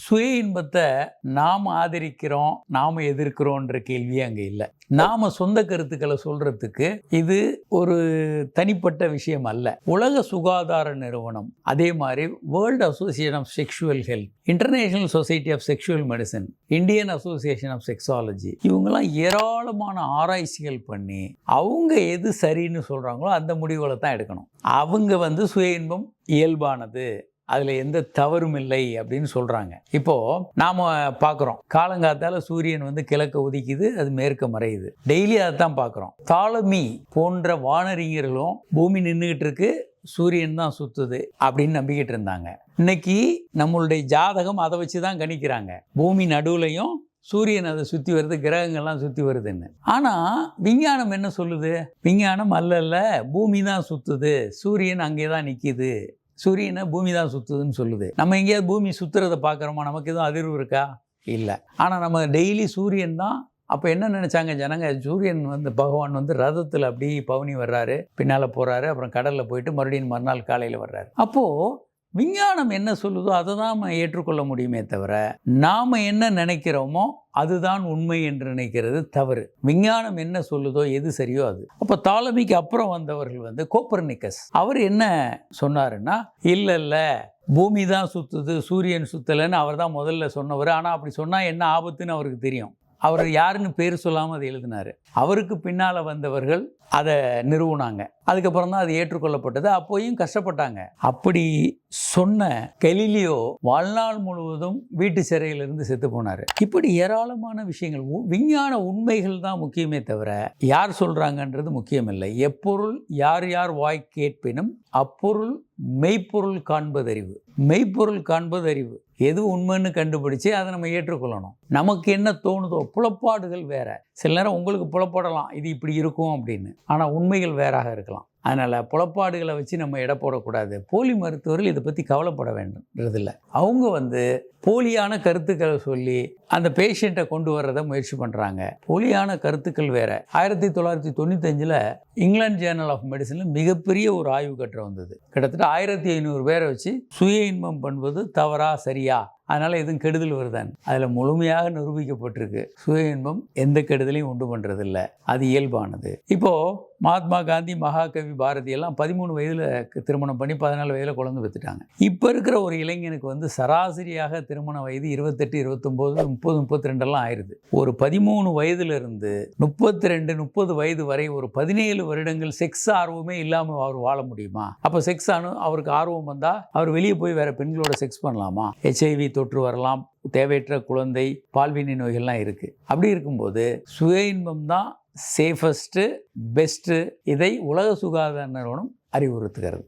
சுய இன்பத்தை நாம் ஆதரிக்கிறோம், நாம் எதிர்க்கிறோன்ற கேள்வியே அங்கே இல்லை. நாம சொந்த கருத்துக்களை சொல்றதுக்கு இது ஒரு தனிப்பட்ட விஷயம் அல்ல. உலக சுகாதார நிறுவனம், அதே மாதிரி world association of sexual health, international society of sexual medicine, Indian association of sexology, இவங்கெல்லாம் ஏராளமான ஆராய்ச்சிகள் பண்ணி அவங்க எது சரின்னு சொல்றாங்களோ அந்த முடிவுகளை தான் எடுக்கணும். அவங்க சுய இன்பம் இயல்பானது, அதில் எந்த தவறும் இல்லை அப்படின்னு சொல்கிறாங்க. இப்போது நாம் பார்க்குறோம், காலங்காத்தால் சூரியன் கிழக்க உதிக்குது, அது மேற்க மறையுது, டெய்லி அதை தான் பார்க்குறோம். தாலமி போன்ற வானறிஞர்களும் பூமி நின்றுக்கிட்டு இருக்கு, சூரியன் தான் சுற்றுது அப்படின்னு நம்பிக்கிட்டு இருந்தாங்க. இன்னைக்கு நம்மளுடைய ஜாதகம் அதை வச்சு தான் கணிக்கிறாங்க. பூமி நடுவுலையும் சூரியன் அதை சுற்றி வருது, கிரகங்கள்லாம் சுற்றி வருதுன்னு. ஆனால் விஞ்ஞானம் என்ன சொல்லுது? விஞ்ஞானம் அல்ல, பூமி தான் சுற்றுது, சூரியன் அங்கே தான் நிற்கிது, சூரியனை பூமி தான் சுற்றுதுன்னு சொல்லுது. நம்ம எங்கேயாவது பூமி சுற்றுறதை பார்க்குறோமா? நமக்கு எதுவும் அதிர்வு இருக்கா? இல்லை. ஆனால் நம்ம டெய்லி சூரியன் தான். அப்போ என்ன நினச்சாங்க ஜனங்க? சூரியன் பகவான் ரதத்தில் அப்படி பவனி வர்றாரு, பின்னால் போகிறாரு, அப்புறம் கடலில் போயிட்டு மறுபடியும் மறுநாள் காலையில் வர்றாரு. அப்போது விஞ்ஞானம் என்ன சொல்லுதோ அதை தான் நம்ம ஏற்றுக்கொள்ள முடியுமே தவிர, நாம் என்ன நினைக்கிறோமோ அதுதான் உண்மை என்று நினைக்கிறது தவறு. விஞ்ஞானம் என்ன சொல்லுதோ, எது சரியோ அது. அப்போ தாலமிக்கு அப்புறம் வந்தவர்கள் கோப்பர்னிக்கஸ், அவர் என்ன சொன்னாருன்னா, இல்லை பூமி தான் சுற்றுது, சூரியன் சுற்றலைன்னு அவர் தான் முதல்ல சொன்னவர். ஆனால் அப்படி சொன்னால் என்ன ஆபத்துன்னு அவருக்கு தெரியும். அவர் யாருன்னு பேர் சொல்லாமல் அதை எழுதினார். அவருக்கு பின்னால் வந்தவர்கள் அதை நிறுவனாங்க. அதுக்கப்புறம் தான் அது ஏற்றுக்கொள்ளப்பட்டது. அப்போயும் கஷ்டப்பட்டாங்க. அப்படி சொன்ன கெலிலியோ வாழ்நாள் முழுவதும் வீட்டு சிறையிலிருந்து செத்து போனார். இப்படி ஏராளமான விஷயங்கள், விஞ்ஞான உண்மைகள் தான் முக்கியமே தவிர யார் சொல்கிறாங்கன்றது முக்கியமில்லை. எப்பொருள் யார் யார் வாய் கேட்பினும் அப்பொருள் மெய்ப்பொருள் காண்பதறிவு. மெய்ப்பொருள் காண்பதறிவு எது உண்மைன்னு கண்டுபிடிச்சு அதை நம்ம ஏற்றுக்கொள்ளணும். நமக்கு என்ன தோணுதோ, புலப்பாடுகள் வேற. சில நேரம் உங்களுக்கு புலப்படலாம் இது இப்படி இருக்கும் அப்படின்னு, ஆனால் உண்மைகள் வேறாக இருக்கலாம். அதனால் புலப்பாடுகளை வச்சு நம்ம எடை போடக்கூடாது. போலி மருத்துவர்கள் இதை பற்றி கவலைப்பட வேண்டும்ன்றதில்லை. அவங்க போலியான கருத்துக்களை சொல்லி அந்த பேஷண்ட்டை கொண்டு வர்றதை முயற்சி பண்ணுறாங்க. போலியான கருத்துக்கள் வேறு. 1995 இங்கிலாந்து ஜேர்னல் ஆஃப் மெடிசனில் மிகப்பெரிய ஒரு ஆய்வு கட்டுரை வந்தது. கிட்டத்தட்ட 1500 பேரை வச்சு சுய இன்பம் பண்ணுவது தவறா சரியா, அதனால் எதுவும் கெடுதல் வருதான், அதில் முழுமையாக நிரூபிக்கப்பட்டிருக்கு. சுய இன்பம் எந்த கெடுதலையும் உண்டு பண்ணுறதில்ல, அது இயல்பானது. இப்போது மகாத்மா காந்தி, மகாகவி பாரதி எல்லாம் 13 வயதில் திருமணம் பண்ணி 14 வயதில் குழந்தை பெற்றுட்டாங்க. இப்போ இருக்கிற ஒரு இளைஞனுக்கு சராசரியாக திருமண வயது 28, 29, 30, 32 ஆயிடுது. ஒரு 13 வயதிலிருந்து 32, 30 வயது வரை ஒரு 17 வருடங்கள் செக்ஸ் ஆர்வமே இல்லாமல் அவர் வாழ முடியுமா? அப்போ செக்ஸ் அவருக்கு ஆர்வம் வந்தால் அவர் வெளியே போய் வேறு பெண்களோட செக்ஸ் பண்ணலாமா? HIV தொற்று வரலாம், தேவையற்ற குழந்தை, பால்வினை நோய்கள்லாம் இருக்குது. அப்படி இருக்கும்போது சுய இன்பம் தான் சேஃபஸ்ட்டு, பெஸ்ட்டு. இதை உலக சுகாதார நிறுவனம் அறிவுறுத்துகிறது.